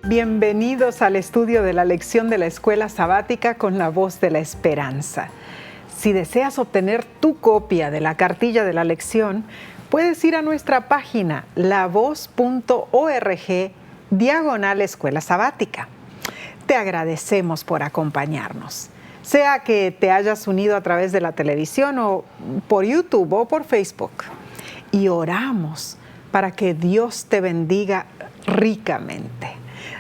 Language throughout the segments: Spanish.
Bienvenidos al estudio de la lección de la Escuela Sabática con la Voz de la Esperanza. Si deseas obtener tu copia de la cartilla de la lección, puedes ir a nuestra página lavoz.org/Escuela Sabática. Te agradecemos por acompañarnos, sea que te hayas unido a través de la televisión o por YouTube o por Facebook. Y oramos para que Dios te bendiga ricamente.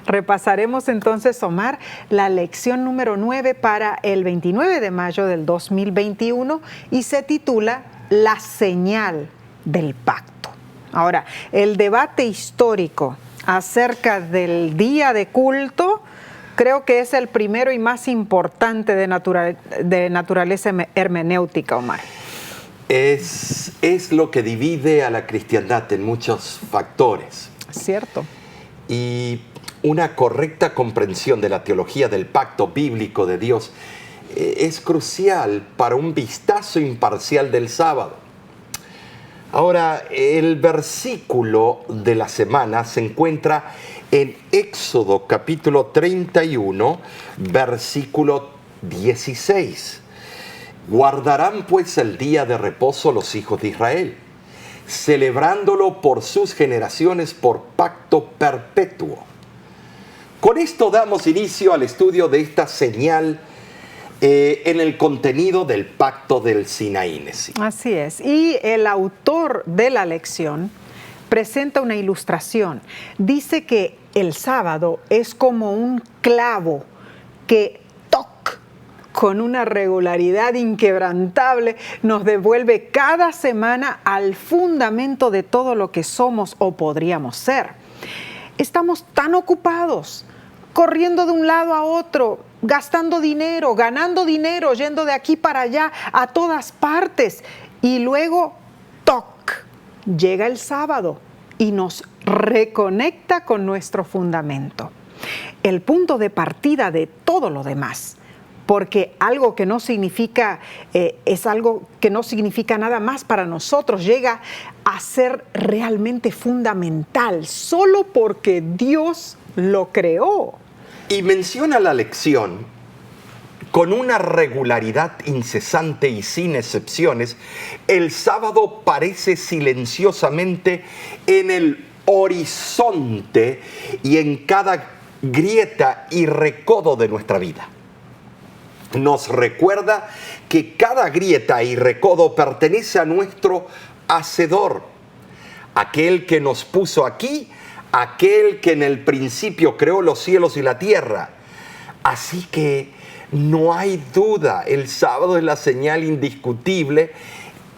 Repasaremos entonces, Omar, la lección número 9 para el 29 de mayo del 2021 y se titula La señal del pacto. Ahora, el debate histórico acerca del día de culto creo que es el primero y más importante de naturaleza hermenéutica, Omar. Es lo que divide a la cristiandad en muchos factores. Cierto. Y una correcta comprensión de la teología del pacto bíblico de Dios es crucial para un vistazo imparcial del sábado. Ahora, el versículo de la semana se encuentra en Éxodo capítulo 31, versículo 16. Guardarán pues el día de reposo los hijos de Israel, celebrándolo por sus generaciones por pacto perpetuo. Con esto damos inicio al estudio de esta señal en el contenido del pacto del Sinaí. Así es. Y el autor de la lección presenta una ilustración. Dice que el sábado es como un clavo que con una regularidad inquebrantable nos devuelve cada semana al fundamento de todo lo que somos o podríamos ser. Estamos tan ocupados, corriendo de un lado a otro, gastando dinero, ganando dinero, yendo de aquí para allá, a todas partes. Y luego, llega el sábado y nos reconecta con nuestro fundamento. El punto de partida de todo lo demás. Porque algo que no significa, es algo que no significa nada más para nosotros, llega a ser realmente fundamental, solo porque Dios lo creó. Y menciona la lección con una regularidad incesante y sin excepciones. El sábado parece silenciosamente en el horizonte y en cada grieta y recodo de nuestra vida. Nos recuerda que cada grieta y recodo pertenece a nuestro Hacedor, aquel que nos puso aquí, aquel que en el principio creó los cielos y la tierra. Así que no hay duda, el sábado es la señal indiscutible,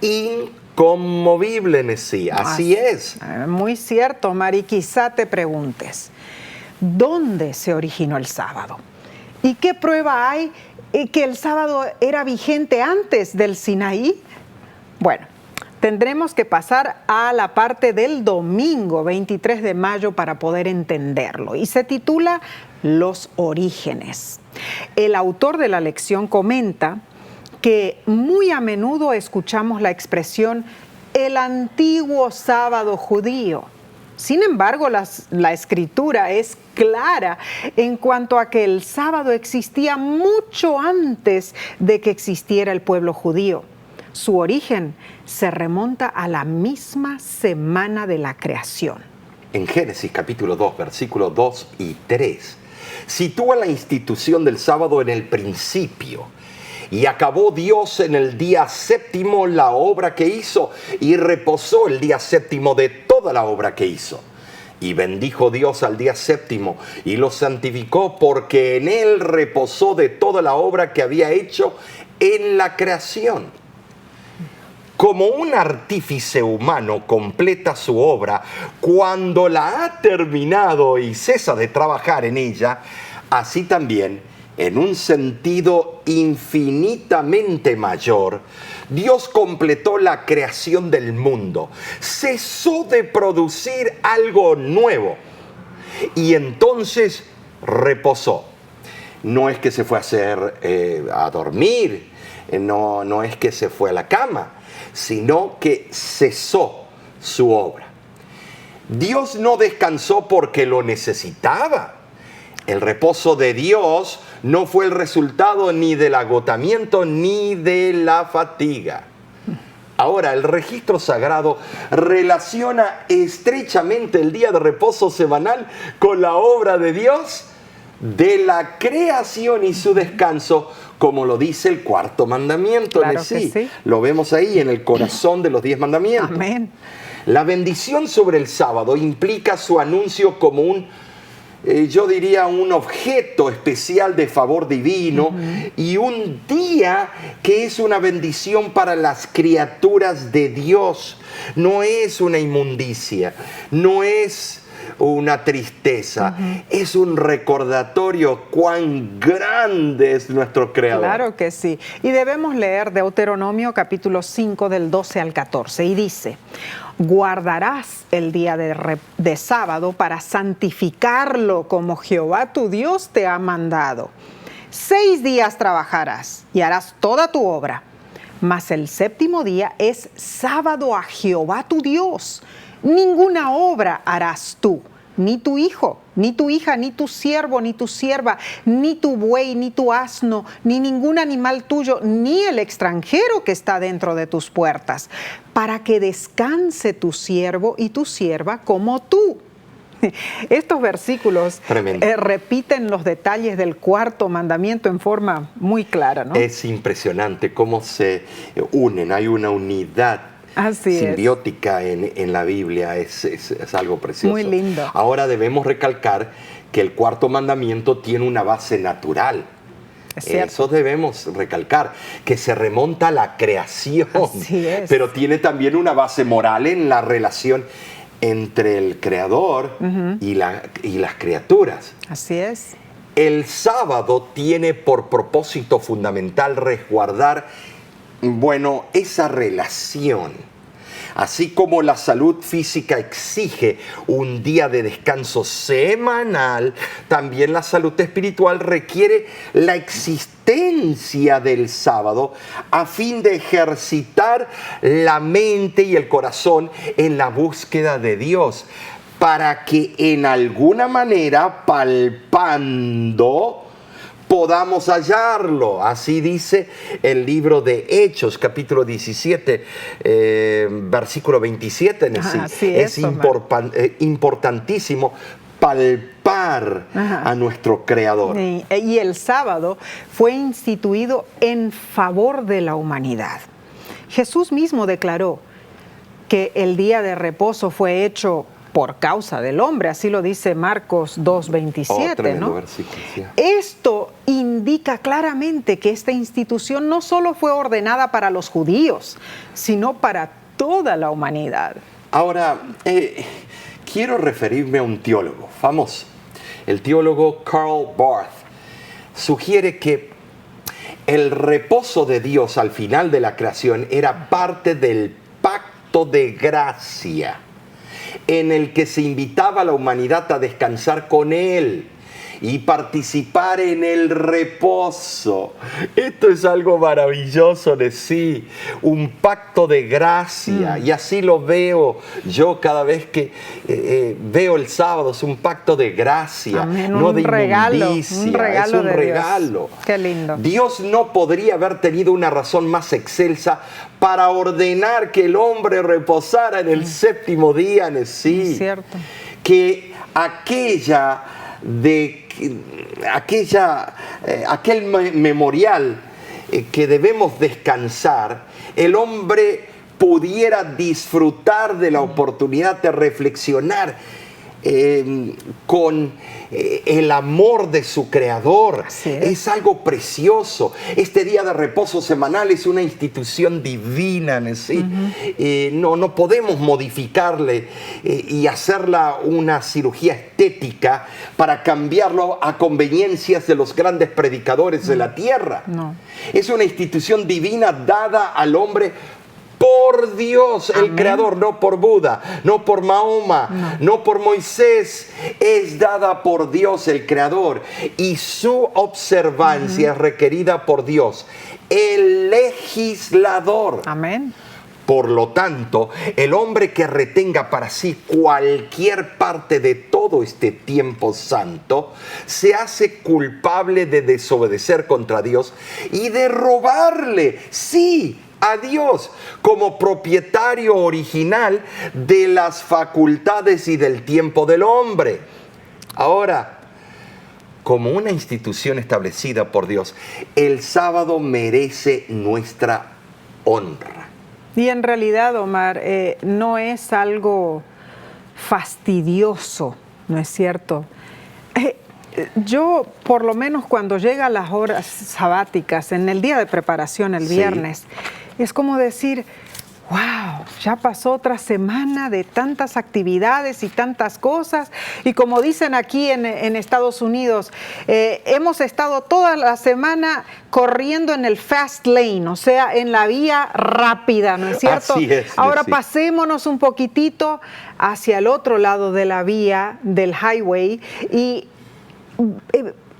inconmovible en sí. Así es. Muy cierto, Mari. Quizá te preguntes, ¿dónde se originó el sábado? ¿Y qué prueba hay que el sábado era vigente antes del Sinaí? Bueno, tendremos que pasar a la parte del domingo 23 de mayo para poder entenderlo. Y se titula Los orígenes. El autor de la lección comenta que muy a menudo escuchamos la expresión el antiguo sábado judío. Sin embargo, la escritura es clara en cuanto a que el sábado existía mucho antes de que existiera el pueblo judío. Su origen se remonta a la misma semana de la creación. En Génesis capítulo 2, versículos 2 y 3, sitúa la institución del sábado en el principio. Y acabó Dios en el día séptimo la obra que hizo, y reposó el día séptimo de toda la obra que hizo. Y bendijo Dios al día séptimo, y lo santificó, porque en él reposó de toda la obra que había hecho en la creación. Como un artífice humano completa su obra cuando la ha terminado y cesa de trabajar en ella, así también, en un sentido infinitamente mayor, Dios completó la creación del mundo, cesó de producir algo nuevo y entonces reposó. No es que se fue a dormir, no es que se fue a la cama, sino que cesó su obra. Dios no descansó porque lo necesitaba, El reposo de Dios no fue el resultado ni del agotamiento ni de la fatiga. Ahora, el registro sagrado relaciona estrechamente el día de reposo semanal con la obra de Dios de la creación y su descanso, como lo dice el cuarto mandamiento. Claro que sí. Lo vemos ahí en el corazón de los 10 mandamientos. Amén. La bendición sobre el sábado implica su anuncio como yo diría, un objeto especial de favor divino y un día que es una bendición para las criaturas de Dios. No es una inmundicia, no es una tristeza, es un recordatorio cuán grande es nuestro Creador. Claro que sí. Y debemos leer Deuteronomio capítulo 5 del 12 al 14 y dice: guardarás el día de sábado para santificarlo como Jehová tu Dios te ha mandado. 6 días trabajarás y harás toda tu obra, mas el séptimo día es sábado a Jehová tu Dios. Ninguna obra harás tú, ni tu hijo, ni tu hija, ni tu siervo, ni tu sierva, ni tu buey, ni tu asno, ni ningún animal tuyo, ni el extranjero que está dentro de tus puertas, para que descanse tu siervo y tu sierva como tú. Estos versículos repiten los detalles del cuarto mandamiento en forma muy clara, ¿no? Es impresionante cómo se unen, hay una unidad simbiótica en la Biblia, es algo precioso. Muy lindo. Ahora debemos recalcar que el cuarto mandamiento tiene una base natural. Eso debemos recalcar, que se remonta a la creación, pero tiene también una base moral en la relación entre el Creador y las criaturas. Así es. El sábado tiene por propósito fundamental resguardar, esa relación. Así como la salud física exige un día de descanso semanal, también la salud espiritual requiere la existencia del sábado a fin de ejercitar la mente y el corazón en la búsqueda de Dios, para que en alguna manera, palpando, podamos hallarlo. Así dice el libro de Hechos, capítulo 17, versículo 27. Es importantísimo palpar a nuestro Creador. Y el sábado fue instituido en favor de la humanidad. Jesús mismo declaró que el día de reposo fue hecho por causa del hombre, así lo dice Marcos 2:27, ¿no? Esto indica claramente que esta institución no solo fue ordenada para los judíos, sino para toda la humanidad. Ahora, quiero referirme a un teólogo famoso. El teólogo Karl Barth sugiere que el reposo de Dios al final de la creación era parte del pacto de gracia, en el que se invitaba a la humanidad a descansar con Él y participar en el reposo. Esto es algo maravilloso de sí, un pacto de gracia, y así lo veo yo cada vez que veo el sábado. Es un pacto de gracia, no de inmundicia, es un regalo. Qué lindo. Dios no podría haber tenido una razón más excelsa para ordenar que el hombre reposara en el séptimo día, Es cierto. que aquel memorial que debemos descansar, el hombre pudiera disfrutar de la oportunidad de reflexionar con el amor de su Creador. Es algo precioso. Este día de reposo semanal es una institución divina, no podemos modificarle y hacerla una cirugía estética para cambiarlo a conveniencias de los grandes predicadores de la tierra. Es una institución divina dada al hombre por Dios, el Creador, no por Buda, no por Mahoma, no por Moisés. Es dada por Dios, el Creador, y su observancia es requerida por Dios, el legislador. Amén. Por lo tanto, el hombre que retenga para sí cualquier parte de todo este tiempo santo, se hace culpable de desobedecer contra Dios y de robarle, sí, a Dios, como propietario original de las facultades y del tiempo del hombre. Ahora, como una institución establecida por Dios, el sábado merece nuestra honra. Y en realidad, Omar, no es algo fastidioso, ¿no es cierto? Yo, por lo menos cuando llegan las horas sabáticas, en el día de preparación, el viernes, es como decir, wow, ya pasó otra semana de tantas actividades y tantas cosas. Y como dicen aquí en Estados Unidos, hemos estado toda la semana corriendo en el fast lane, o sea, en la vía rápida, ¿no es cierto? Así es, ahora sí. pasémonos un poquitito hacia el otro lado de la vía, del highway, y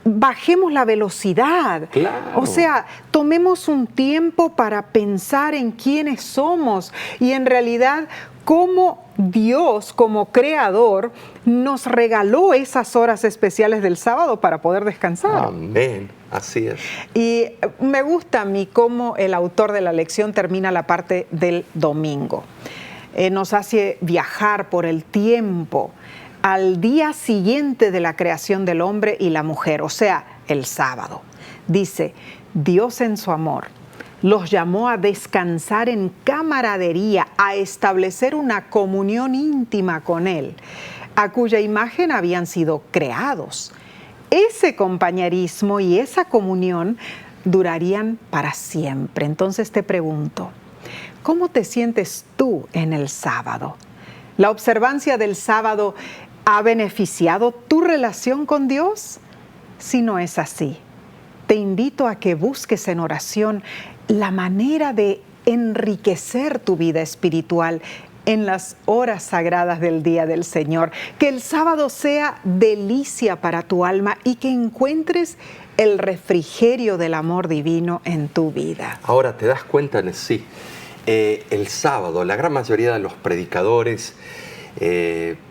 bajemos la velocidad. Claro. O sea, tomemos un tiempo para pensar en quiénes somos y en realidad cómo Dios, como creador, nos regaló esas horas especiales del sábado para poder descansar. Amén. Así es. Y me gusta a mí cómo el autor de la lección termina la parte del domingo. Nos hace viajar por el tiempo al día siguiente de la creación del hombre y la mujer, o sea, el sábado. Dice, Dios en su amor los llamó a descansar en camaradería, a establecer una comunión íntima con Él, a cuya imagen habían sido creados. Ese compañerismo y esa comunión durarían para siempre. Entonces te pregunto, ¿cómo te sientes tú en el sábado? ¿La observancia del sábado ha beneficiado tu relación con Dios? Si no es así, te invito a que busques en oración la manera de enriquecer tu vida espiritual en las horas sagradas del día del Señor. Que el sábado sea delicia para tu alma y que encuentres el refrigerio del amor divino en tu vida. Ahora, ¿te das cuenta, sí? El sábado, la gran mayoría de los predicadores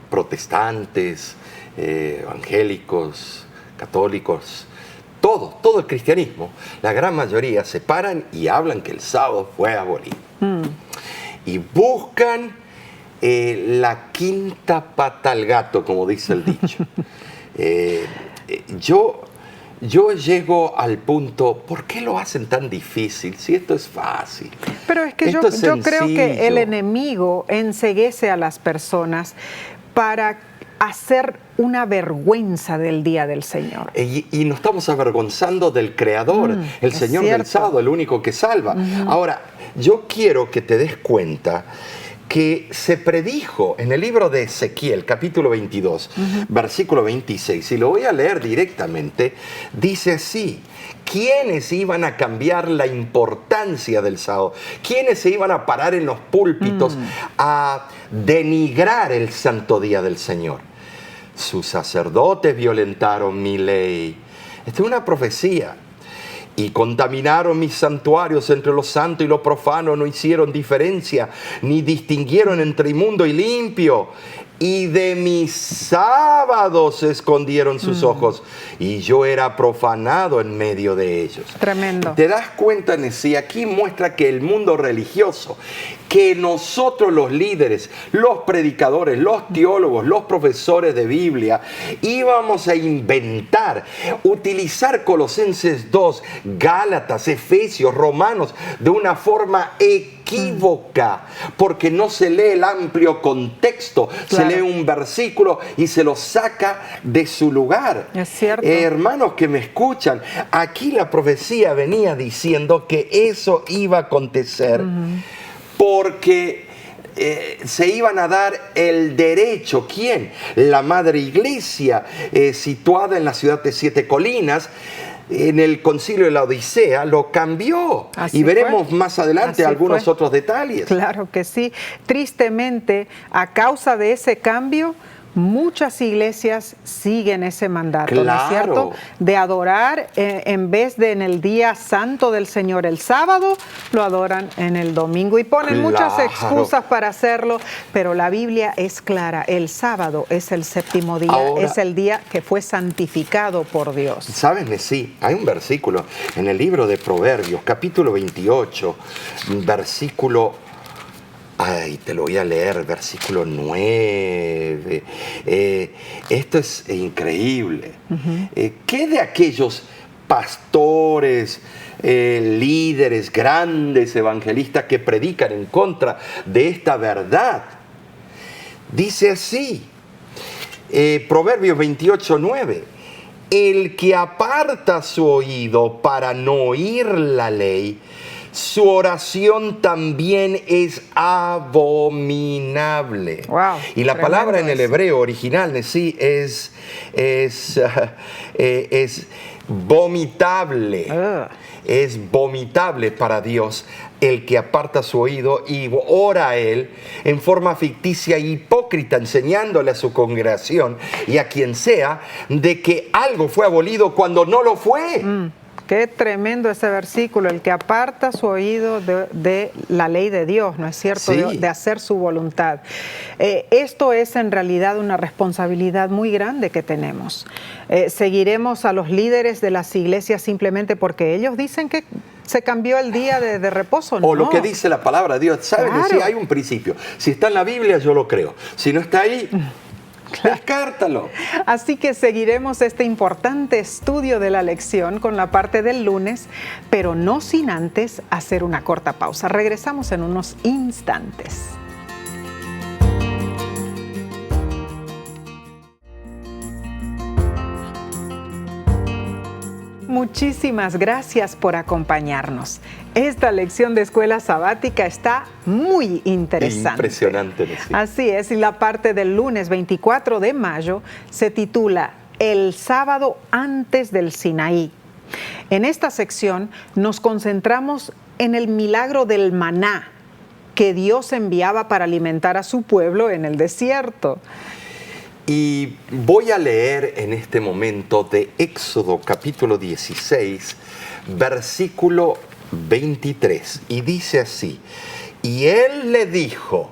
protestantes, evangélicos, católicos, todo el cristianismo, la gran mayoría se paran y hablan que el sábado fue abolido. Y buscan la quinta pata al gato, como dice el dicho. Yo llego al punto, ¿por qué lo hacen tan difícil si esto es fácil? Pero es que yo creo que el enemigo enceguece a las personas para hacer una vergüenza del día del Señor. Y nos estamos avergonzando del Creador, el Señor del sábado, el único que salva. Ahora, yo quiero que te des cuenta que se predijo en el libro de Ezequiel, capítulo 22, versículo 26, y lo voy a leer directamente, dice así: ¿quiénes iban a cambiar la importancia del sábado? ¿Quiénes se iban a parar en los púlpitos a denigrar el santo día del Señor? Sus sacerdotes violentaron mi ley. Esta es una profecía. Y contaminaron mis santuarios, entre lo santo y lo profano no hicieron diferencia, ni distinguieron entre inmundo y limpio. Y de mis sábados escondieron sus ojos, y yo era profanado en medio de ellos. Tremendo. ¿Te das cuenta, Nesí? Aquí muestra que el mundo religioso, que nosotros los líderes, los predicadores, los teólogos, los profesores de Biblia, íbamos a inventar, utilizar Colosenses 2, Gálatas, Efesios, Romanos, de una forma equívoca, porque no se lee el amplio contexto, se lee un versículo y se lo saca de su lugar. Es cierto. Hermanos que me escuchan, aquí la profecía venía diciendo que eso iba a acontecer porque se iban a dar el derecho. ¿Quién? La Madre Iglesia, situada en la ciudad de Siete Colinas, en el concilio de la Odisea, lo cambió. Así y veremos fue. más adelante Así algunos fue. otros detalles. Claro que sí. Tristemente, a causa de ese cambio, muchas iglesias siguen ese mandato, ¿no es cierto? Claro. De adorar en vez de en el día santo del Señor el sábado, lo adoran en el domingo y ponen muchas Claro. excusas para hacerlo, pero la Biblia es clara, el sábado es el séptimo día, Ahora, es el día que fue santificado por Dios. ¿Sabes, Nesí? Hay un versículo en el libro de Proverbios, capítulo 28, versículo... Ay, te lo voy a leer, versículo 9. Esto es increíble. ¿Qué de aquellos pastores, líderes, grandes evangelistas que predican en contra de esta verdad? Dice así, Proverbios 28, 9. El que aparta su oído para no oír la ley, su oración también es abominable. Wow, y la palabra en el eso. hebreo original sí es vomitable. Es vomitable para Dios el que aparta su oído y ora a Él en forma ficticia e hipócrita, enseñándole a su congregación y a quien sea de que algo fue abolido cuando no lo fue. Qué tremendo ese versículo, el que aparta su oído de la ley de Dios, ¿no es cierto? Sí. De hacer su voluntad. Esto es en realidad una responsabilidad muy grande que tenemos. Seguiremos a los líderes de las iglesias simplemente porque ellos dicen que se cambió el día de reposo. O lo No. que dice la palabra de Dios. ¿Saben? Claro. Sí, hay un principio. Si está en la Biblia, yo lo creo. Si no está ahí, descártalo. Así que seguiremos este importante estudio de la lección con la parte del lunes, pero no sin antes hacer una corta pausa. Regresamos en unos instantes. Muchísimas gracias por acompañarnos. Esta lección de escuela sabática está muy interesante. Impresionante, Nesí. Así es, y la parte del lunes 24 de mayo se titula El sábado antes del Sinaí. En esta sección nos concentramos en el milagro del maná que Dios enviaba para alimentar a su pueblo en el desierto. Y voy a leer en este momento de Éxodo capítulo 16, versículo 23. Y dice así, y él le dijo,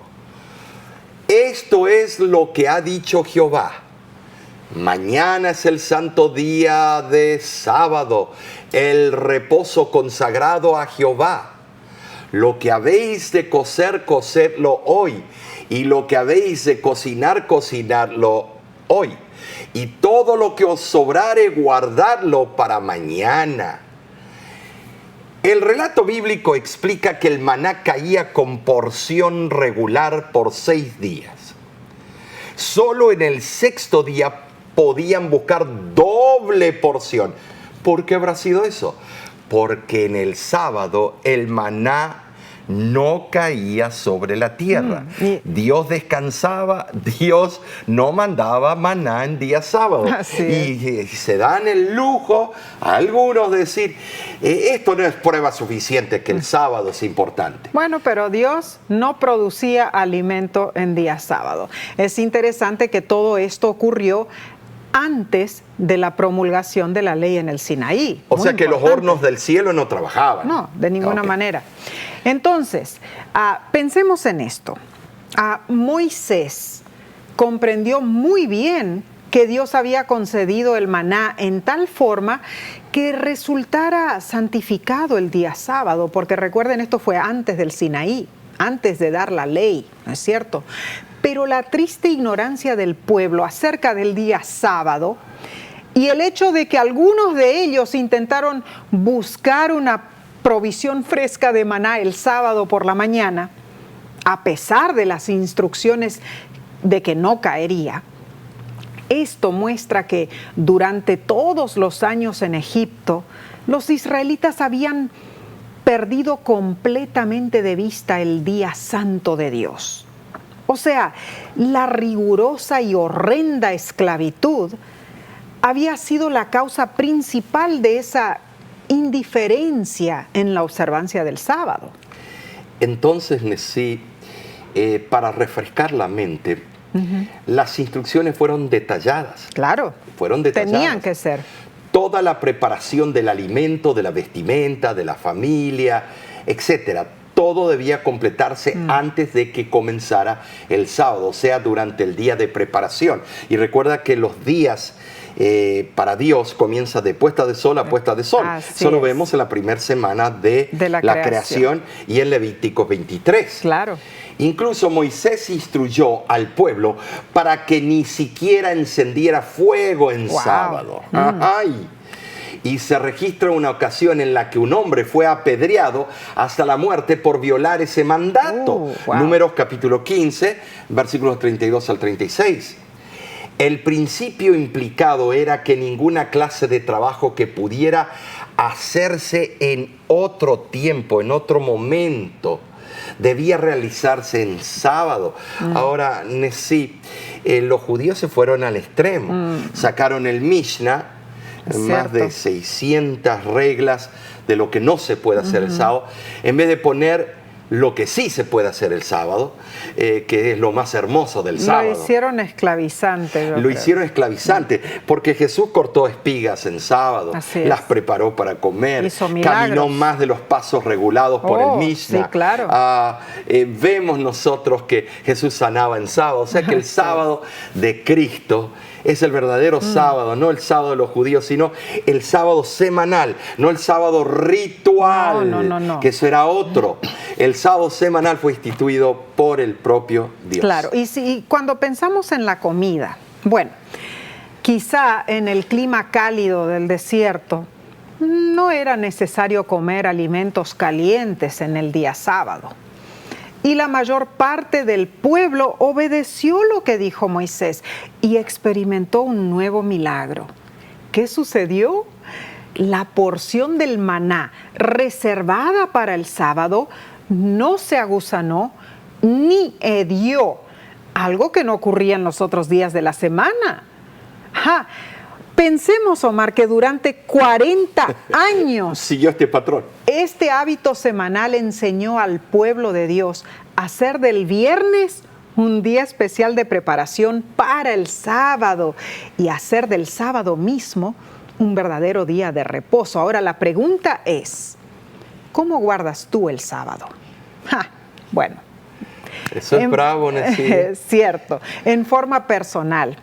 esto es lo que ha dicho Jehová. Mañana es el santo día de sábado, el reposo consagrado a Jehová. Lo que habéis de cocer, cocedlo hoy. Y lo que habéis de cocinar, cocinarlo hoy. Y todo lo que os sobrare, guardadlo para mañana. El relato bíblico explica que el maná caía con porción regular por 6 días. Solo en el 6º día podían buscar doble porción. ¿Por qué habrá sido eso? Porque en el sábado el maná no caía sobre la tierra. Dios descansaba, Dios no mandaba maná en día sábado. Y se dan el lujo a algunos de decir, esto no es prueba suficiente que el sábado es importante. Bueno, pero Dios no producía alimento en día sábado. Es interesante que todo esto ocurrió antes de la promulgación de la ley en el Sinaí. O sea que los hornos del cielo no trabajaban. No, de ninguna manera. Entonces, pensemos en esto. Moisés comprendió muy bien que Dios había concedido el maná en tal forma que resultara santificado el día sábado, porque recuerden, esto fue antes del Sinaí, antes de dar la ley, ¿no es cierto? Pero la triste ignorancia del pueblo acerca del día sábado y el hecho de que algunos de ellos intentaron buscar una provisión fresca de maná el sábado por la mañana, a pesar de las instrucciones de que no caería, esto muestra que durante todos los años en Egipto, los israelitas habían perdido completamente de vista el día santo de Dios. O sea, la rigurosa y horrenda esclavitud había sido la causa principal de esa indiferencia en la observancia del sábado. Entonces, Nesí, para refrescar la mente, Las instrucciones fueron detalladas. Claro. Fueron detalladas. Tenían que ser. Toda la preparación del alimento, de la vestimenta, de la familia, etcétera, todo debía completarse antes de que comenzara el sábado, o sea, durante el día de preparación. Y recuerda que los días para Dios comienza de puesta de sol a puesta de sol. Eso lo vemos en la primera semana de la creación y en Levítico 23. Claro. Incluso Moisés instruyó al pueblo para que ni siquiera encendiera fuego en sábado. ¡Ay! Y se registra una ocasión en la que un hombre fue apedreado hasta la muerte por violar ese mandato. Números capítulo 15, versículos 32 al 36. El principio implicado era que ninguna clase de trabajo que pudiera hacerse en otro tiempo, en otro momento, debía realizarse en sábado. Ahora, sí, los judíos se fueron al extremo. Sacaron el Mishnah, más de 600 reglas de lo que no se puede hacer el sábado, en vez de poner lo que sí se puede hacer el sábado, que es lo más hermoso del sábado. Lo hicieron esclavizante. Lo hicieron esclavizante, porque Jesús cortó espigas en sábado, las preparó para comer, caminó más de los pasos regulados por el Mishnah. Sí, claro. Vemos nosotros que Jesús sanaba en sábado, o sea que el sábado de Cristo es el verdadero sábado, no el sábado de los judíos, sino el sábado semanal, no el sábado ritual, no. que eso era otro. El sábado semanal fue instituido por el propio Dios. Claro, y cuando pensamos en la comida, bueno, quizá en el clima cálido del desierto no era necesario comer alimentos calientes en el día sábado. Y la mayor parte del pueblo obedeció lo que dijo Moisés y experimentó un nuevo milagro. ¿Qué sucedió? La porción del maná reservada para el sábado no se aguzanó ni hedió, algo que no ocurría en los otros días de la semana. Pensemos, Omar, que durante 40 años siguió este patrón. Este hábito semanal enseñó al pueblo de Dios a hacer del viernes un día especial de preparación para el sábado y hacer del sábado mismo un verdadero día de reposo. Ahora la pregunta es, ¿cómo guardas tú el sábado? Bueno. Eso es bravo, Nessie. Es cierto. En forma personal.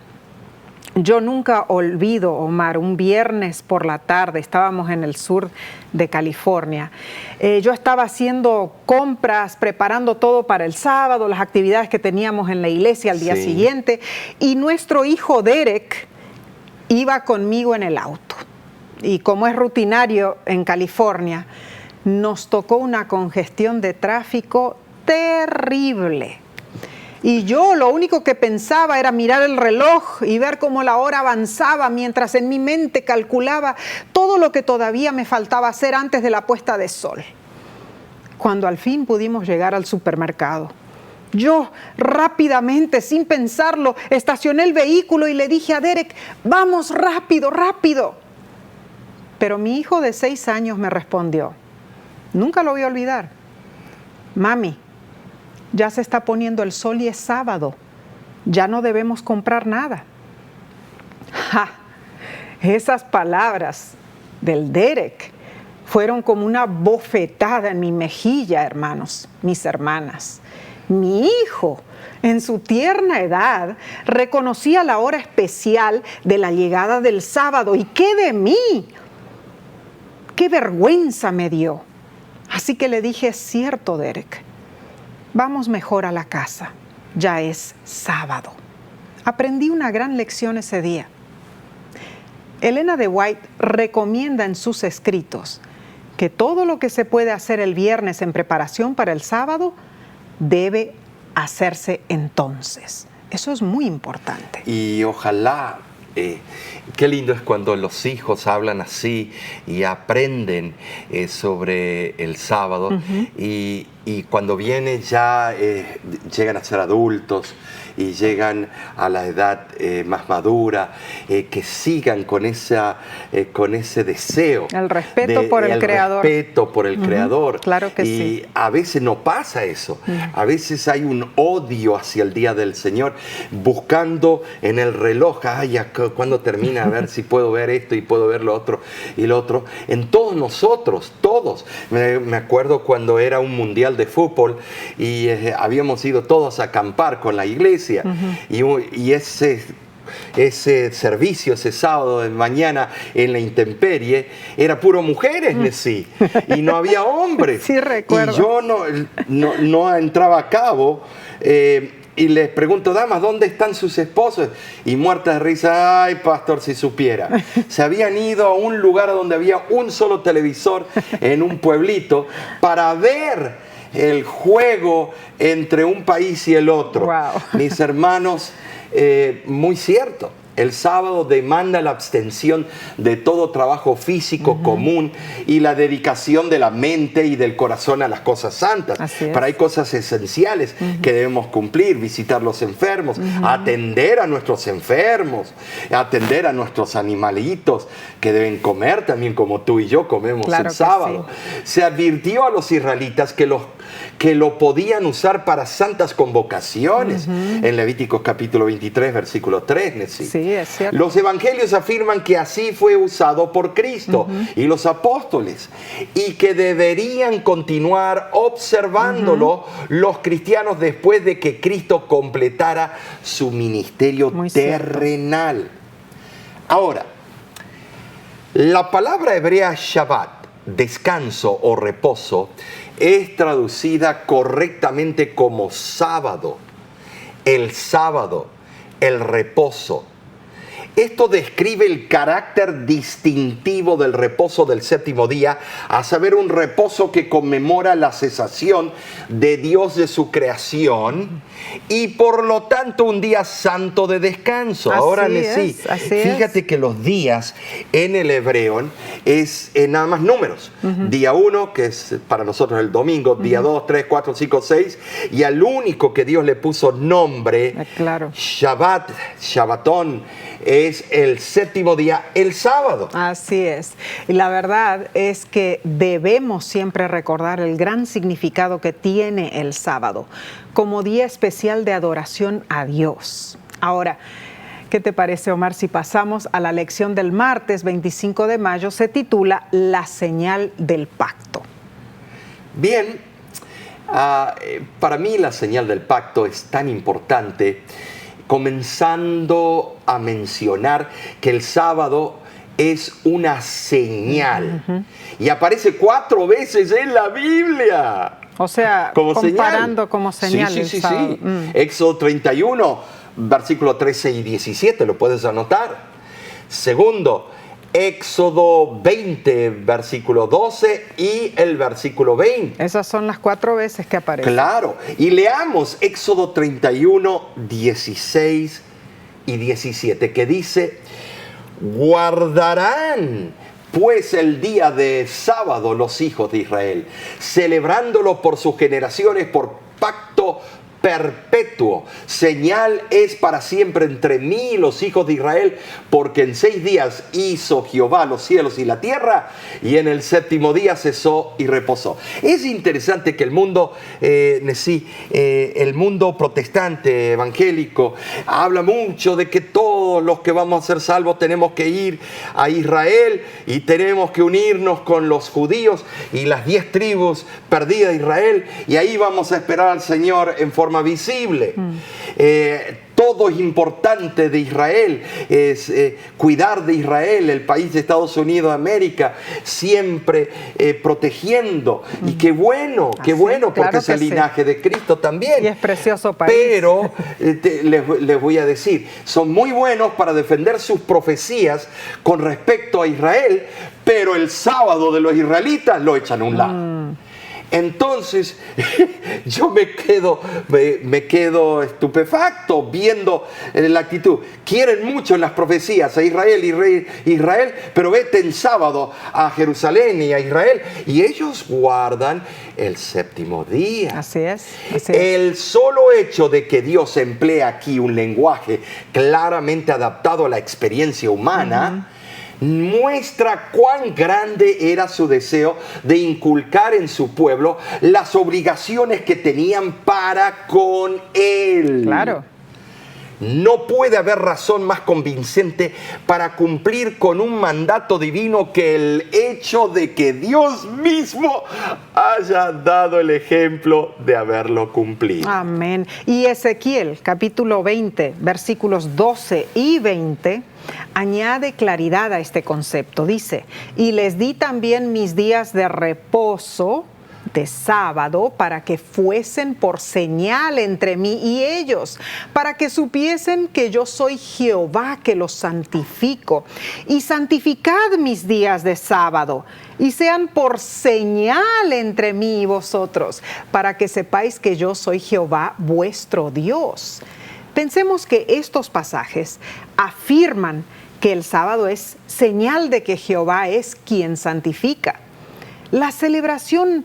Yo nunca olvido, Omar, un viernes por la tarde, estábamos en el sur de California. Yo estaba haciendo compras, preparando todo para el sábado, las actividades que teníamos en la iglesia al día siguiente, y nuestro hijo Derek iba conmigo en el auto. Y como es rutinario en California, nos tocó una congestión de tráfico terrible. Y yo lo único que pensaba era mirar el reloj y ver cómo la hora avanzaba mientras en mi mente calculaba todo lo que todavía me faltaba hacer antes de la puesta de sol. Cuando al fin pudimos llegar al supermercado, yo rápidamente, sin pensarlo, estacioné el vehículo y le dije a Derek, vamos rápido, rápido. Pero mi hijo de 6 años me respondió, nunca lo voy a olvidar, mami, ya se está poniendo el sol y es sábado. Ya no debemos comprar nada. Esas palabras del Derek fueron como una bofetada en mi mejilla, hermanos, mis hermanas. Mi hijo, en su tierna edad, reconocía la hora especial de la llegada del sábado. ¿Y qué de mí? ¡Qué vergüenza me dio! Así que le dije, es cierto, Derek. Vamos mejor a la casa, ya es sábado. Aprendí una gran lección ese día. Elena de White recomienda en sus escritos que todo lo que se puede hacer el viernes en preparación para el sábado debe hacerse entonces. Eso es muy importante. Y ojalá, qué lindo es cuando los hijos hablan así y aprenden sobre el sábado. Y y cuando viene ya llegan a ser adultos y llegan a la edad más madura, que sigan con ese deseo. El respeto por el Creador. El respeto por el Creador. Claro que y sí. a veces no pasa eso. A veces hay un odio hacia el día del Señor, buscando en el reloj, ay, ¿cuándo termina? A ver si puedo ver esto y puedo ver lo otro y lo otro. En todos nosotros, todos. Me acuerdo cuando era un mundial de fútbol y habíamos ido todos a acampar con la iglesia. Y ese servicio, ese sábado de mañana en la intemperie, era puro mujeres, sí, y no había hombres. Sí, recuerdo. Y yo no entraba a cabo. Y les pregunto, damas, ¿dónde están sus esposos? Y muertas de risa, ay, pastor, si supiera. Se habían ido a un lugar donde había un solo televisor en un pueblito para ver el juego entre un país y el otro. Wow. Mis hermanos, muy cierto. El sábado demanda la abstención de todo trabajo físico común y la dedicación de la mente y del corazón a las cosas santas. Pero hay cosas esenciales que debemos cumplir: visitar los enfermos, atender a nuestros enfermos, atender a nuestros animalitos que deben comer también como tú y yo comemos el sábado. Sí. Se advirtió a los israelitas que lo podían usar para santas convocaciones en Levíticos capítulo 23, versículo 3. Sí, es cierto. Los evangelios afirman que así fue usado por Cristo y los apóstoles, y que deberían continuar observándolo los cristianos después de que Cristo completara su ministerio terrenal. Ahora, la palabra hebrea Shabbat, descanso o reposo, es traducida correctamente como sábado, el reposo. Esto describe el carácter distintivo del reposo del séptimo día, a saber, un reposo que conmemora la cesación de Dios de su creación y por lo tanto un día santo de descanso. Ahora, sí, fíjate que los días en el hebreo es nada más números. Día 1, que es para nosotros el domingo, día 2, 3, 4, 5, 6, y al único que Dios le puso nombre, Shabbat, Shabbatón, es el séptimo día, el sábado. Así es. Y la verdad es que debemos siempre recordar el gran significado que tiene el sábado como día especial de adoración a Dios. Ahora, ¿qué te parece, Omar, si pasamos a la lección del martes 25 de mayo? Se titula La señal del pacto. Bien, para mí la señal del pacto es tan importante, comenzando a mencionar que el sábado es una señal y aparece 4 veces en la Biblia. O sea, como comparando señal. Como señal. Sí. Éxodo 31, versículo 13 y 17, lo puedes anotar. Segundo, Éxodo 20, versículo 12 y el versículo 20. Esas son las 4 veces que aparecen. Claro. Y leamos Éxodo 31, 16 y 17, que dice: guardarán pues el día de sábado los hijos de Israel, celebrándolo por sus generaciones por pacto perpetuo. Señal es para siempre entre mí y los hijos de Israel, porque en 6 días hizo Jehová los cielos y la tierra, y en el séptimo día cesó y reposó. Es interesante que el mundo, el mundo protestante, evangélico, habla mucho de que todos los que vamos a ser salvos tenemos que ir a Israel y tenemos que unirnos con los judíos y las 10 tribus perdidas de Israel, y ahí vamos a esperar al Señor en forma visible. Todo es importante de Israel, es cuidar de Israel, el país de Estados Unidos de América, siempre protegiendo. Y qué bueno, porque claro, es el linaje de Cristo también. Y es precioso país. Pero les voy a decir, son muy buenos para defender sus profecías con respecto a Israel, pero el sábado de los israelitas lo echan a un lado. Entonces, yo me quedo estupefacto viendo la actitud. Quieren mucho en las profecías a Israel, pero vete en sábado a Jerusalén y a Israel. Y ellos guardan el séptimo día. Así es. El solo hecho de que Dios emplea aquí un lenguaje claramente adaptado a la experiencia humana, muestra cuán grande era su deseo de inculcar en su pueblo las obligaciones que tenían para con Él. Claro. No puede haber razón más convincente para cumplir con un mandato divino que el hecho de que Dios mismo haya dado el ejemplo de haberlo cumplido. Amén. Y Ezequiel, capítulo 20, versículos 12 y 20, añade claridad a este concepto. Dice, y les di también mis días de reposo, de sábado, para que fuesen por señal entre mí y ellos, para que supiesen que yo soy Jehová, que los santifico. Y santificad mis días de sábado, y sean por señal entre mí y vosotros, para que sepáis que yo soy Jehová, vuestro Dios. Pensemos que estos pasajes afirman que el sábado es señal de que Jehová es quien santifica. La celebración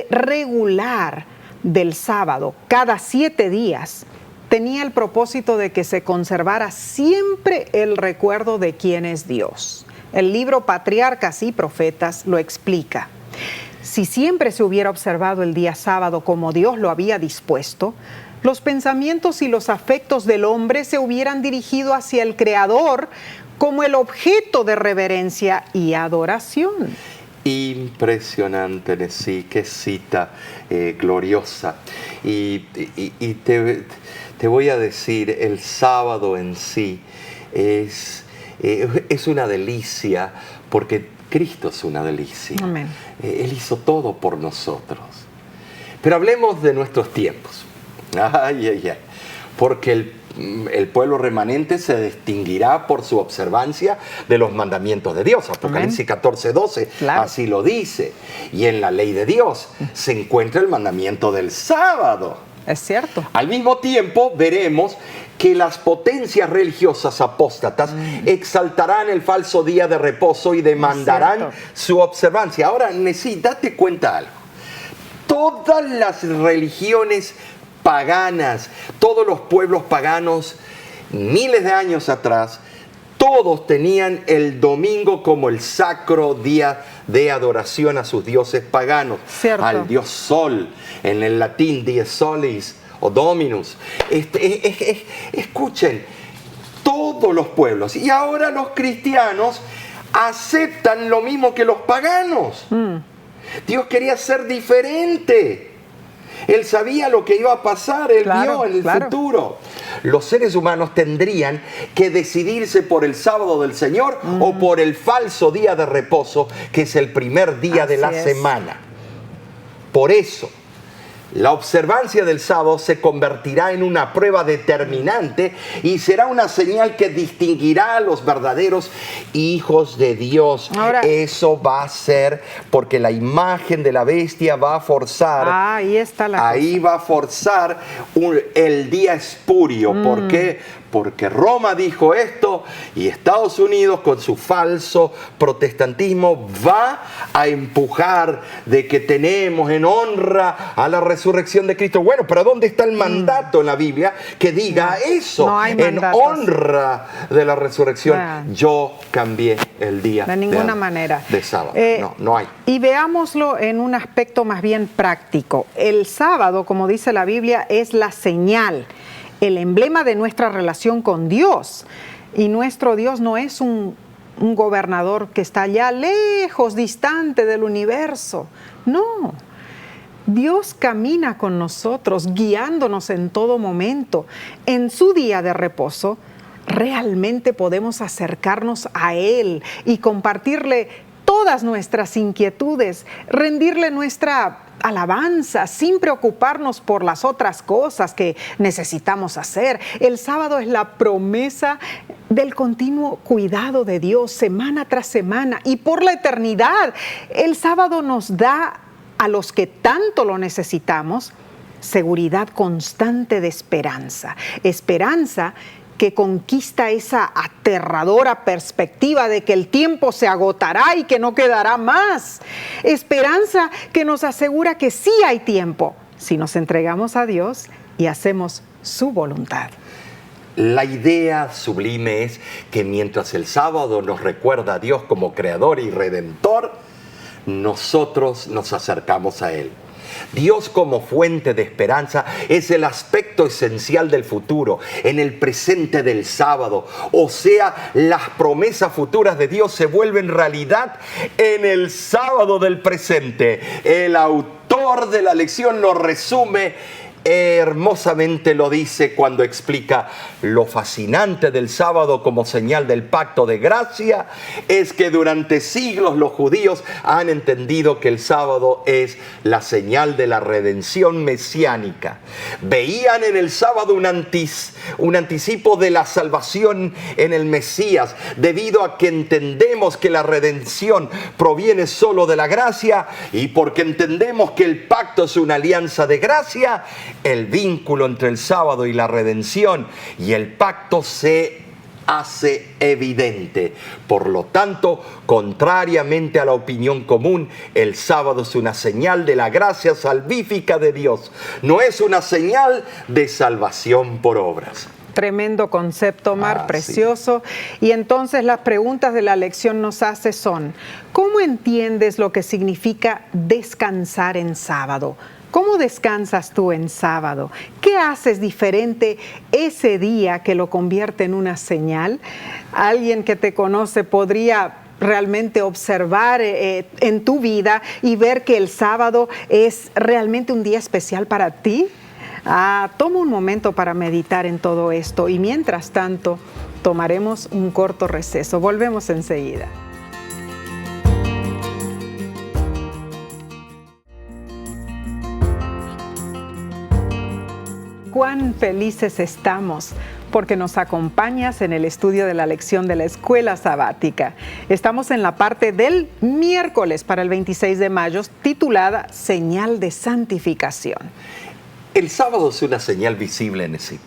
regular del sábado, cada 7 días, tenía el propósito de que se conservara siempre el recuerdo de quién es Dios. El libro Patriarcas y Profetas lo explica. Si siempre se hubiera observado el día sábado como Dios lo había dispuesto, los pensamientos y los afectos del hombre se hubieran dirigido hacia el Creador como el objeto de reverencia y adoración. Impresionante, sí, qué cita gloriosa. Y te voy a decir, el sábado en sí es una delicia, porque Cristo es una delicia. Amén. Él hizo todo por nosotros. Pero hablemos de nuestros tiempos. Porque el pueblo remanente se distinguirá por su observancia de los mandamientos de Dios. Apocalipsis 14:12, claro, así lo dice. Y en la ley de Dios se encuentra el mandamiento del sábado. Es cierto. Al mismo tiempo veremos que las potencias religiosas apóstatas exaltarán el falso día de reposo y demandarán su observancia. Ahora, Nesí, date cuenta algo. Todas las religiones paganas, todos los pueblos paganos, miles de años atrás, todos tenían el domingo como el sacro día de adoración a sus dioses paganos. Cierto. Al dios Sol, en el latín dies solis o dominus. Escuchen, todos los pueblos, y ahora los cristianos aceptan lo mismo que los paganos. Dios quería ser diferente. Él sabía lo que iba a pasar, Él vio en el futuro. Los seres humanos tendrían que decidirse por el sábado del Señor o por el falso día de reposo, que es el primer día de la semana. Por eso, la observancia del sábado se convertirá en una prueba determinante y será una señal que distinguirá a los verdaderos hijos de Dios. Ahora, eso va a ser porque la imagen de la bestia va a forzar. Ahí está la Ahí cosa. va a forzar el día espurio. ¿Por qué? Porque Roma dijo esto y Estados Unidos con su falso protestantismo va a empujar de que tenemos en honra a la resurrección de Cristo. Bueno, pero ¿dónde está el mandato en la Biblia que diga eso? No hay en mandatos. honra de la resurrección, yo cambié el día de ninguna manera de sábado. No hay. Y veámoslo en un aspecto más bien práctico. El sábado, como dice la Biblia, es la señal, el emblema de nuestra relación con Dios. Y nuestro Dios no es un gobernador que está allá lejos, distante del universo. No. Dios camina con nosotros, guiándonos en todo momento. En su día de reposo, realmente podemos acercarnos a Él y compartirle todas nuestras inquietudes, rendirle nuestra alabanza sin preocuparnos por las otras cosas que necesitamos hacer. El sábado es la promesa del continuo cuidado de Dios semana tras semana y por la eternidad. El sábado nos da a los que tanto lo necesitamos, seguridad constante de esperanza. Esperanza que conquista esa aterradora perspectiva de que el tiempo se agotará y que no quedará más. Esperanza que nos asegura que sí hay tiempo si nos entregamos a Dios y hacemos su voluntad. La idea sublime es que mientras el sábado nos recuerda a Dios como creador y redentor, nosotros nos acercamos a Él. Dios como fuente de esperanza es el aspecto esencial del futuro, en el presente del sábado. O sea, las promesas futuras de Dios se vuelven realidad en el sábado del presente. El autor de la lección lo resume hermosamente, lo dice cuando explica lo fascinante del sábado como señal del pacto de gracia es que durante siglos los judíos han entendido que el sábado es la señal de la redención mesiánica. Veían en el sábado un anticipo de la salvación en el Mesías, debido a que entendemos que la redención proviene solo de la gracia y porque entendemos que el pacto es una alianza de gracia. El vínculo entre el sábado y la redención y el pacto se hace evidente. Por lo tanto, contrariamente a la opinión común, el sábado es una señal de la gracia salvífica de Dios. No es una señal de salvación por obras. Tremendo concepto, Omar, precioso. Sí. Y entonces las preguntas de la lección nos hace son, ¿cómo entiendes lo que significa descansar en sábado? ¿Cómo descansas tú en sábado? ¿Qué haces diferente ese día que lo convierte en una señal? Alguien que te conoce podría realmente observar en tu vida y ver que el sábado es realmente un día especial para ti. Toma un momento para meditar en todo esto y mientras tanto tomaremos un corto receso. Volvemos enseguida. Cuán felices estamos porque nos acompañas en el estudio de la lección de la escuela sabática. Estamos en la parte del miércoles para el 26 de mayo titulada Señal de Santificación. El sábado es una señal visible en sí,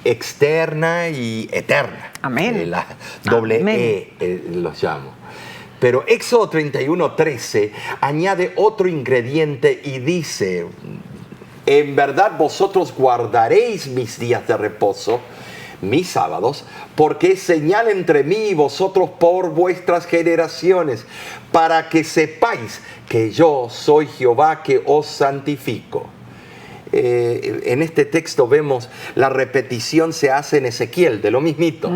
externa y eterna. Amén. La doble Amén. Los llamo. Pero Éxodo 31:13 añade otro ingrediente y dice: en verdad vosotros guardaréis mis días de reposo, mis sábados, porque es señal entre mí y vosotros por vuestras generaciones, para que sepáis que yo soy Jehová que os santifico. En este texto vemos la repetición se hace en Ezequiel de lo mismito.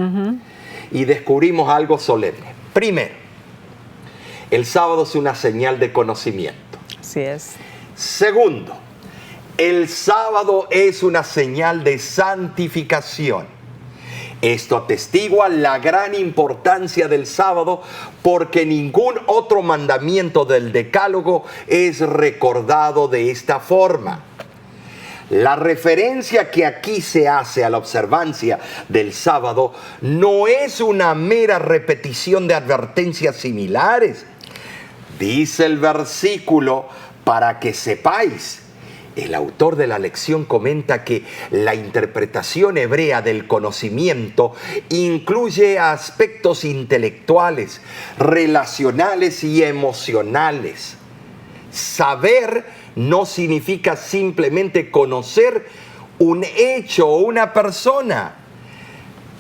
Y descubrimos algo solemne. Primero, el sábado es una señal de conocimiento. Así es. Segundo, el sábado es una señal de santificación. Esto atestigua la gran importancia del sábado porque ningún otro mandamiento del Decálogo es recordado de esta forma. La referencia que aquí se hace a la observancia del sábado no es una mera repetición de advertencias similares. Dice el versículo, para que sepáis. El autor de la lección comenta que la interpretación hebrea del conocimiento incluye aspectos intelectuales, relacionales y emocionales. Saber no significa simplemente conocer un hecho o una persona.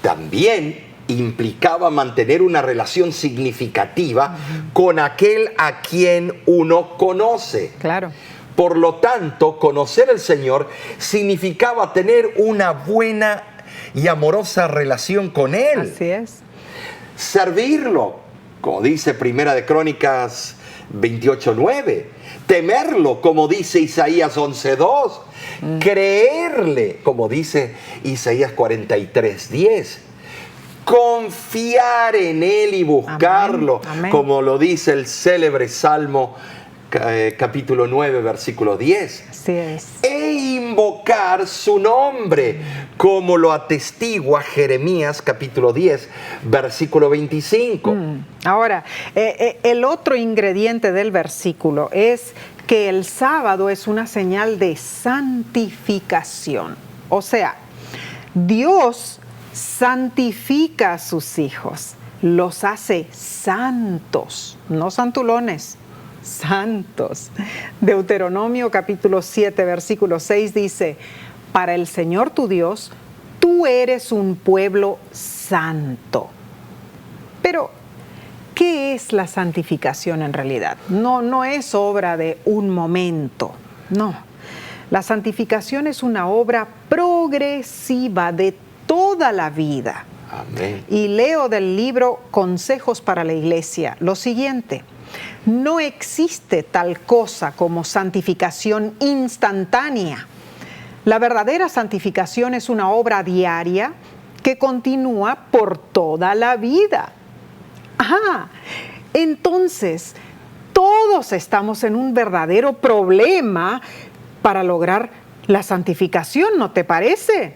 También implicaba mantener una relación significativa con aquel a quien uno conoce. Claro. Por lo tanto, conocer al Señor significaba tener una buena y amorosa relación con Él. Así es. Servirlo, como dice Primera de Crónicas 28:9. Temerlo, como dice Isaías 11:2. Creerle, como dice Isaías 43:10. Confiar en Él y buscarlo, Amén. Amén. como lo dice el célebre Salmo capítulo 9, versículo 10. Así es. E invocar su nombre, como lo atestigua Jeremías capítulo 10, versículo 25. Ahora, el otro ingrediente del versículo es que el sábado es una señal de santificación. O sea, Dios santifica a sus hijos, los hace santos, no santulones, santos. Deuteronomio capítulo 7, versículo 6 dice, para el Señor tu Dios, tú eres un pueblo santo. Pero, ¿qué es la santificación en realidad? No es obra de un momento, no. La santificación es una obra progresiva de toda la vida. Amén. Y leo del libro Consejos para la Iglesia lo siguiente: no existe tal cosa como santificación instantánea. La verdadera santificación es una obra diaria que continúa por toda la vida. Entonces, todos estamos en un verdadero problema para lograr la santificación, ¿no te parece?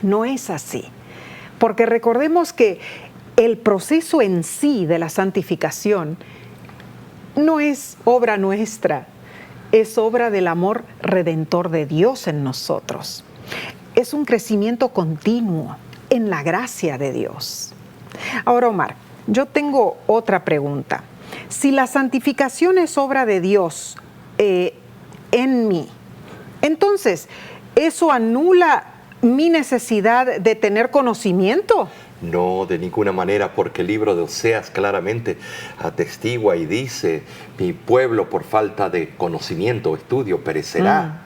No es así. Porque recordemos que el proceso en sí de la santificación no es obra nuestra, es obra del amor redentor de Dios en nosotros. Es un crecimiento continuo en la gracia de Dios. Ahora, Omar, yo tengo otra pregunta. Si la santificación es obra de Dios en mí, entonces, ¿eso anula mi necesidad de tener conocimiento? No, de ninguna manera, porque el libro de Oseas claramente atestigua y dice, mi pueblo por falta de conocimiento o estudio perecerá.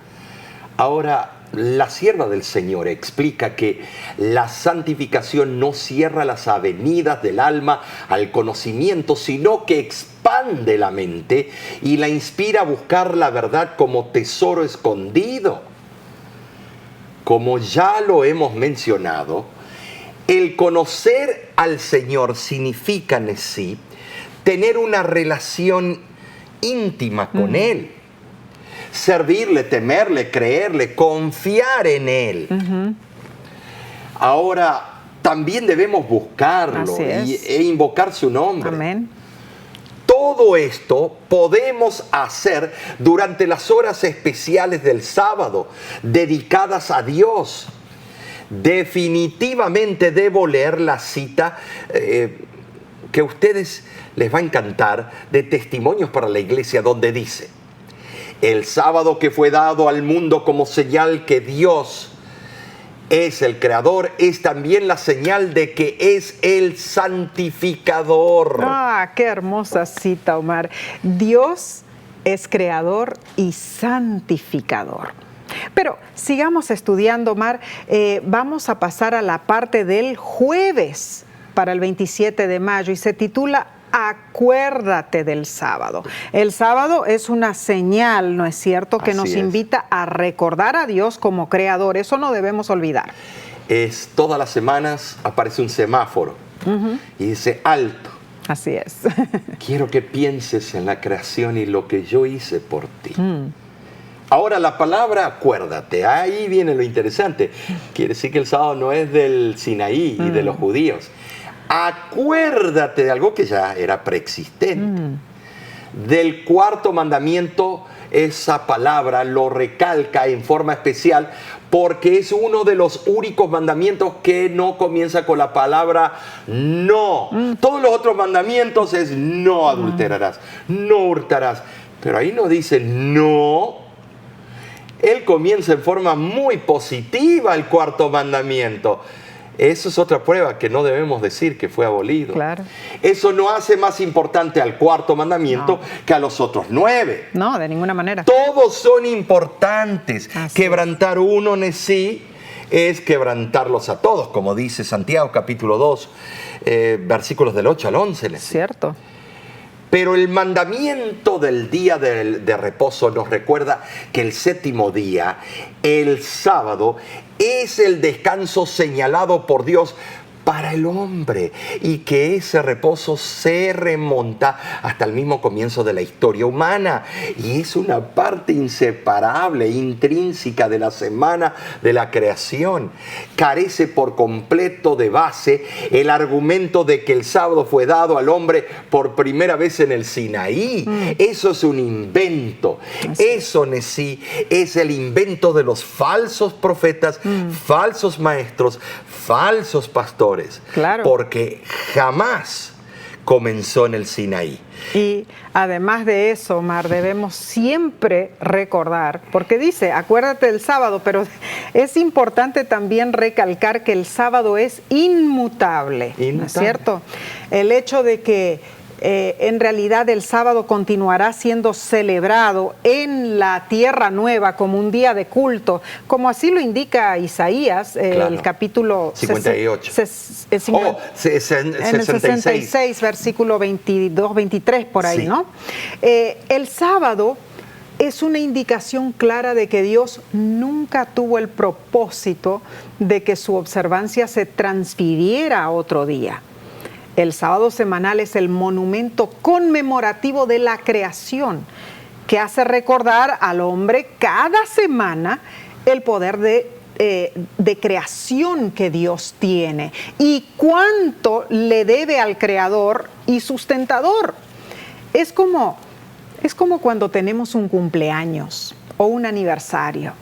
Ahora, la sierva del Señor explica que la santificación no cierra las avenidas del alma al conocimiento, sino que expande la mente y la inspira a buscar la verdad como tesoro escondido. Como ya lo hemos mencionado, el conocer al Señor significa en sí tener una relación íntima con Él. Servirle, temerle, creerle, confiar en Él. Ahora, también debemos buscarlo e invocar su nombre. Amén. Todo esto podemos hacer durante las horas especiales del sábado, dedicadas a Dios. Definitivamente debo leer la cita que a ustedes les va a encantar, de Testimonios para la Iglesia, donde dice: el sábado que fue dado al mundo como señal que Dios es el creador, es también la señal de que es el santificador. Qué hermosa cita, Omar. Dios es creador y santificador. Pero sigamos estudiando, Omar. Vamos a pasar a la parte del jueves para el 27 de mayo y se titula Acuérdate del sábado. El sábado es una señal, ¿no es cierto?, que nos invita a recordar a Dios como creador. Eso no debemos olvidar. Todas las semanas aparece un semáforo y dice alto. Así es. Quiero que pienses en la creación y lo que yo hice por ti. Ahora, la palabra acuérdate, ahí viene lo interesante. Quiere decir que el sábado no es del Sinaí y de los judíos. Acuérdate de algo que ya era preexistente. Del cuarto mandamiento, esa palabra lo recalca en forma especial porque es uno de los únicos mandamientos que no comienza con la palabra no. Todos los otros mandamientos es no adulterarás, no hurtarás. Pero ahí no dice no. Él comienza en forma muy positiva el cuarto mandamiento. Eso es otra prueba que no debemos decir que fue abolido. Claro. Eso no hace más importante al cuarto mandamiento que a los otros 9. No, de ninguna manera. Todos son importantes. Así Quebrantar uno en sí es quebrantarlos a todos, como dice Santiago capítulo 2, versículos del 8 al 11. Cierto. Pero el mandamiento del día de reposo nos recuerda que el séptimo día, el sábado, es el descanso señalado por Dios para el hombre y que ese reposo se remonta hasta el mismo comienzo de la historia humana y es una parte inseparable, intrínseca de la semana de la creación. Carece por completo de base el argumento de que el sábado fue dado al hombre por primera vez en el Sinaí. Eso es un invento. Eso en sí es el invento de los falsos profetas, falsos maestros, falsos pastores. Claro. Porque jamás comenzó en el Sinaí. Y además de eso, Omar, debemos siempre recordar, porque dice, acuérdate del sábado, pero es importante también recalcar que el sábado es inmutable, ¿no es cierto? El hecho de que en realidad el sábado continuará siendo celebrado en la tierra nueva como un día de culto, como así lo indica Isaías, claro. El capítulo 58. En el 66, versículo 22, 23, por ahí, sí. ¿No? El sábado es una indicación clara de que Dios nunca tuvo el propósito de que su observancia se transfiriera a otro día. El sábado semanal es el monumento conmemorativo de la creación que hace recordar al hombre cada semana el poder de creación que Dios tiene y cuánto le debe al Creador y sustentador. Es como cuando tenemos un cumpleaños o un aniversario.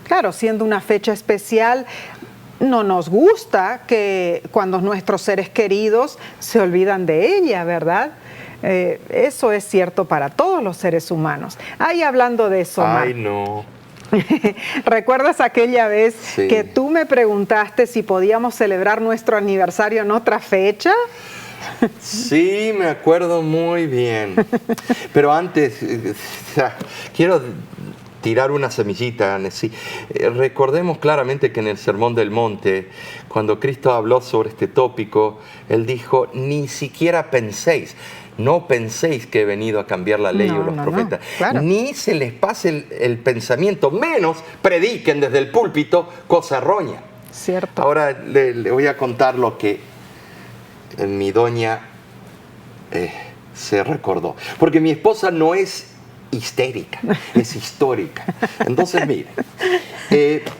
Claro, siendo una fecha especial, no nos gusta que cuando nuestros seres queridos se olvidan de ella, ¿verdad? Eso es cierto para todos los seres humanos. Ahí hablando de eso, Ay, no. ¿Recuerdas aquella vez que tú me preguntaste si podíamos celebrar nuestro aniversario en otra fecha? Sí, me acuerdo muy bien. Pero antes, quiero tirar una semillita, Nessie. Recordemos claramente que en el Sermón del Monte, cuando Cristo habló sobre este tópico, Él dijo, ni siquiera penséis, no penséis que he venido a cambiar la ley o los profetas. No, claro. Ni se les pase el pensamiento, menos prediquen desde el púlpito cosa errónea. Cierto. Ahora le voy a contar lo que mi doña se recordó. Porque mi esposa no es histérica, es histórica. Entonces, mire,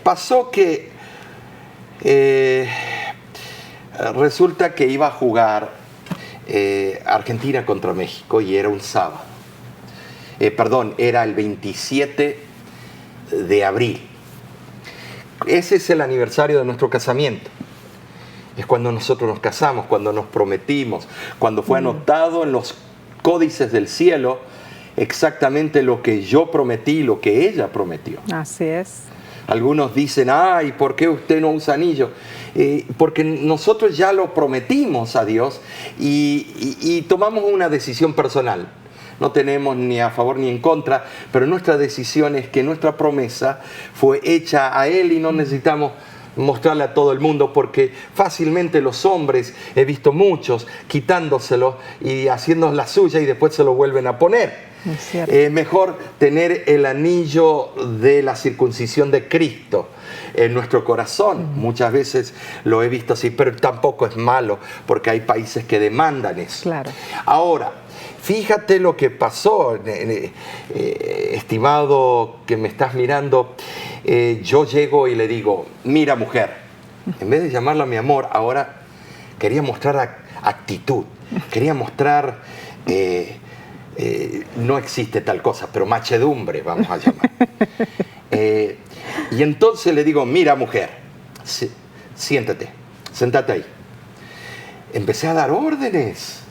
pasó que resulta que iba a jugar Argentina contra México y era un sábado. Era el 27 de abril. Ese es el aniversario de nuestro casamiento. Es cuando nosotros nos casamos, cuando nos prometimos, cuando fue anotado en los códices del cielo exactamente lo que yo prometí, lo que ella prometió. Así es. Algunos dicen, ay, ¿por qué usted no usa anillo? Porque nosotros ya lo prometimos a Dios y tomamos una decisión personal. No tenemos ni a favor ni en contra, pero nuestra decisión es que nuestra promesa fue hecha a Él y no necesitamos mostrarle a todo el mundo, porque fácilmente los hombres, he visto muchos quitándoselo y haciendo la suya y después se lo vuelven a poner. Es mejor tener el anillo de la circuncisión de Cristo en nuestro corazón. Muchas veces lo he visto así, pero tampoco es malo, porque hay países que demandan eso. Claro. Ahora, fíjate lo que pasó, estimado que me estás mirando. Yo llego y le digo, mira mujer, en vez de llamarla mi amor, ahora quería mostrar actitud, quería mostrar, no existe tal cosa, pero machedumbre vamos a llamar. Y entonces le digo, mira mujer, sentate ahí. Empecé a dar órdenes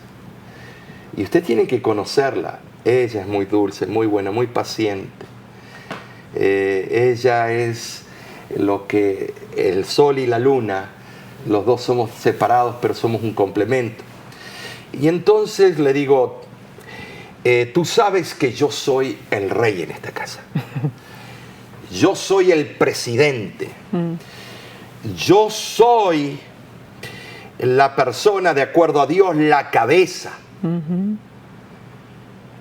y usted tiene que conocerla. Ella es muy dulce, muy buena, muy paciente. Ella es lo que el sol y la luna, los dos somos separados, pero somos un complemento. Y entonces le digo, tú sabes que yo soy el rey en esta casa. Yo soy el presidente. Yo soy la persona, de acuerdo a Dios, la cabeza.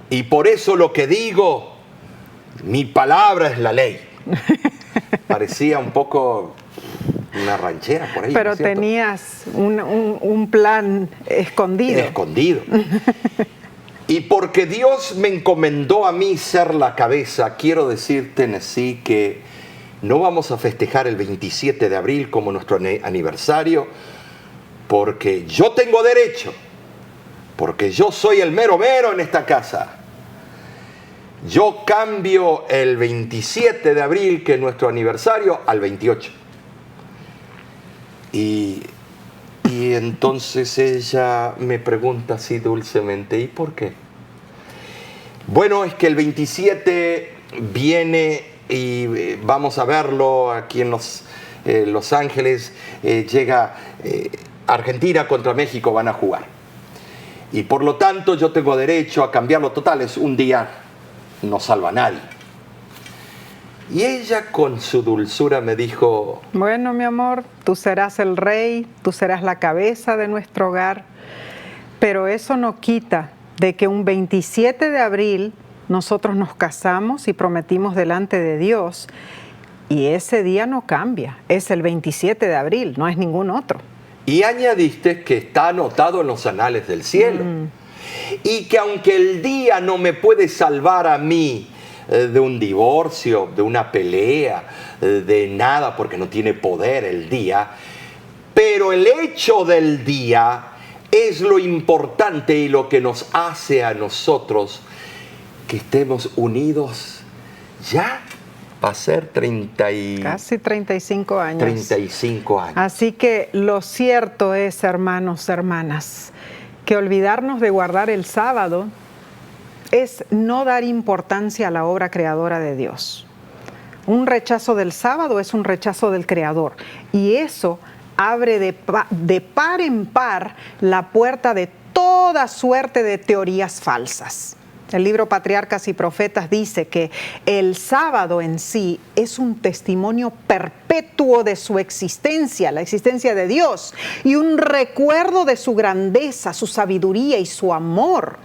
Y por eso lo que digo, mi palabra es la ley. Parecía un poco una ranchera por ahí. ¿no Pero es cierto? tenías un plan escondido. Escondido. Y porque Dios me encomendó a mí ser la cabeza, quiero decir, Tennessee, que no vamos a festejar el 27 de abril como nuestro aniversario, porque yo tengo derecho, porque yo soy el mero mero en esta casa. Yo cambio el 27 de abril, que es nuestro aniversario, al 28. Y entonces ella me pregunta así dulcemente, ¿y por qué? Bueno, es que el 27 viene y vamos a verlo aquí en Los Ángeles, llega Argentina contra México, van a jugar. Y por lo tanto yo tengo derecho a cambiarlo total, es un día, no salva a nadie. Y ella con su dulzura me dijo, Bueno, mi amor, tú serás el rey, tú serás la cabeza de nuestro hogar, pero eso no quita de que un 27 de abril nosotros nos casamos y prometimos delante de Dios, y ese día no cambia, es el 27 de abril, no es ningún otro. y añadiste que está anotado en los anales del cielo. Y que aunque el día no me puede salvar a mí de un divorcio, de una pelea, de nada, porque no tiene poder el día, pero el hecho del día es lo importante y lo que nos hace a nosotros que estemos unidos ya va a ser Casi 35 años. 35 años. Así que lo cierto es, hermanos, hermanas, que olvidarnos de guardar el sábado es no dar importancia a la obra creadora de Dios. Un rechazo del sábado es un rechazo del Creador, y eso abre de par en par la puerta de toda suerte de teorías falsas. El libro Patriarcas y Profetas dice que el sábado en sí es un testimonio perpetuo de su existencia, la existencia de Dios, y un recuerdo de su grandeza, su sabiduría y su amor.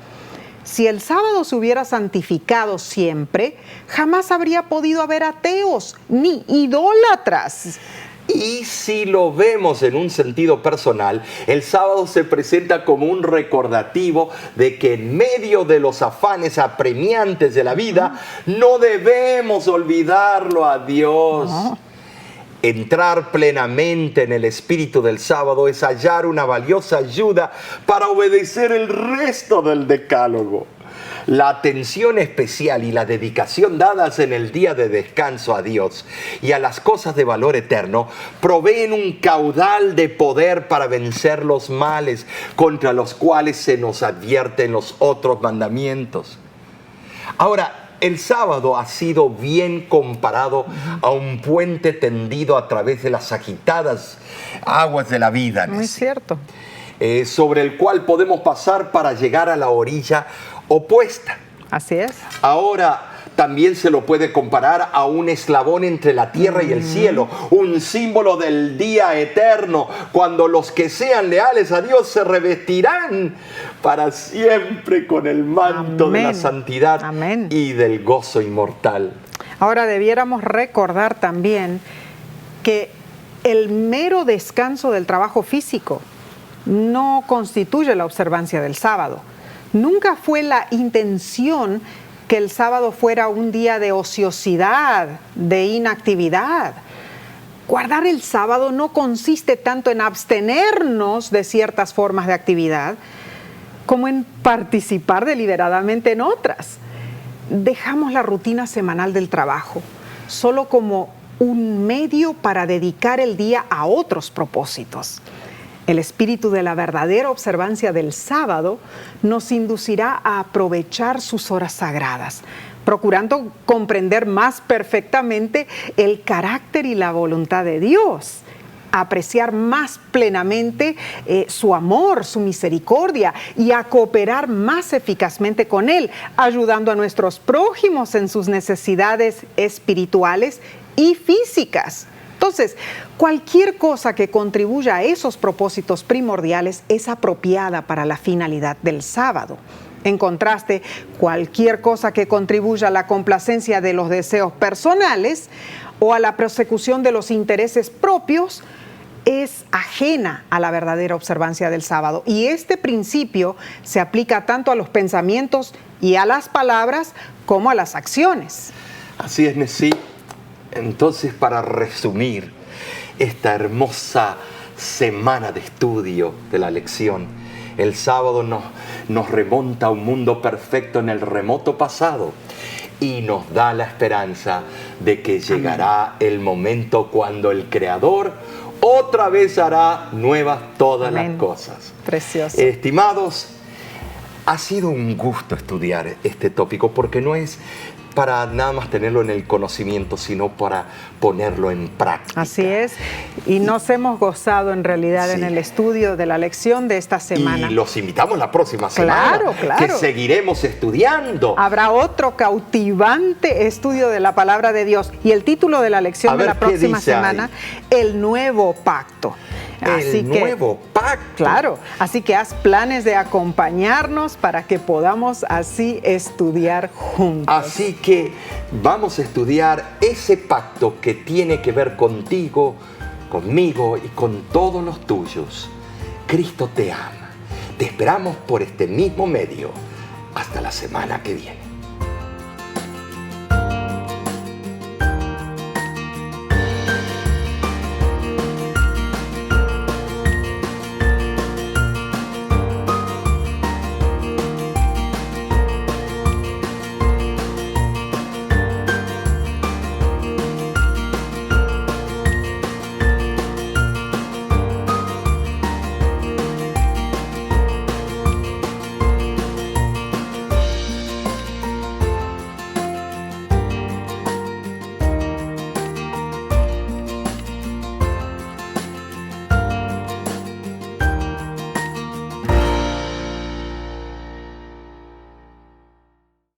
Si el sábado se hubiera santificado siempre, jamás habría podido haber ateos ni idólatras. Y si lo vemos en un sentido personal, el sábado se presenta como un recordativo de que en medio de los afanes apremiantes de la vida, no debemos olvidarlo a Dios. No. Entrar plenamente en el espíritu del sábado es hallar una valiosa ayuda para obedecer el resto del decálogo. La atención especial y la dedicación dadas en el día de descanso a Dios y a las cosas de valor eterno proveen un caudal de poder para vencer los males contra los cuales se nos advierten los otros mandamientos. Ahora, el sábado ha sido bien comparado a un puente tendido a través de las agitadas aguas de la vida, Muy cierto. sobre el cual podemos pasar para llegar a la orilla opuesta. Así es. Ahora también se lo puede comparar a un eslabón entre la tierra y el cielo, un símbolo del día eterno, cuando los que sean leales a Dios se revestirán para siempre con el manto de la Amén. santidad Amén. y del gozo inmortal. Ahora debiéramos recordar también que el mero descanso del trabajo físico no constituye la observancia del sábado. Nunca fue la intención que el sábado fuera un día de ociosidad, de inactividad. Guardar el sábado no consiste tanto en abstenernos de ciertas formas de actividad como en participar deliberadamente en otras. Dejamos la rutina semanal del trabajo solo como un medio para dedicar el día a otros propósitos. El espíritu de la verdadera observancia del sábado nos inducirá a aprovechar sus horas sagradas, procurando comprender más perfectamente el carácter y la voluntad de Dios, apreciar más plenamente su amor, su misericordia, y a cooperar más eficazmente con Él, ayudando a nuestros prójimos en sus necesidades espirituales y físicas. Entonces, cualquier cosa que contribuya a esos propósitos primordiales es apropiada para la finalidad del sábado. En contraste, cualquier cosa que contribuya a la complacencia de los deseos personales o a la persecución de los intereses propios es ajena a la verdadera observancia del sábado. Y este principio se aplica tanto a los pensamientos y a las palabras como a las acciones. Así es, Nessie. Entonces, para resumir esta hermosa semana de estudio de la lección, el sábado nos remonta a un mundo perfecto en el remoto pasado y nos da la esperanza de que llegará el momento cuando el Creador otra vez hará nuevas todas las cosas. Precioso. Estimados, ha sido un gusto estudiar este tópico porque no es para nada más tenerlo en el conocimiento, sino para ponerlo en práctica. Así es, y nos hemos gozado en realidad Sí. en el estudio de la lección de esta semana. Y los invitamos la próxima semana, Claro. que seguiremos estudiando. Habrá otro cautivante estudio de la palabra de Dios. Y el título de la lección A de ver, la ¿qué próxima dice semana, El Nuevo Pacto. El nuevo pacto. Claro, así que haz planes de acompañarnos para que podamos así estudiar juntos. Así que vamos a estudiar ese pacto que tiene que ver contigo, conmigo y con todos los tuyos. Cristo te ama. Te esperamos por este mismo medio. Hasta la semana que viene.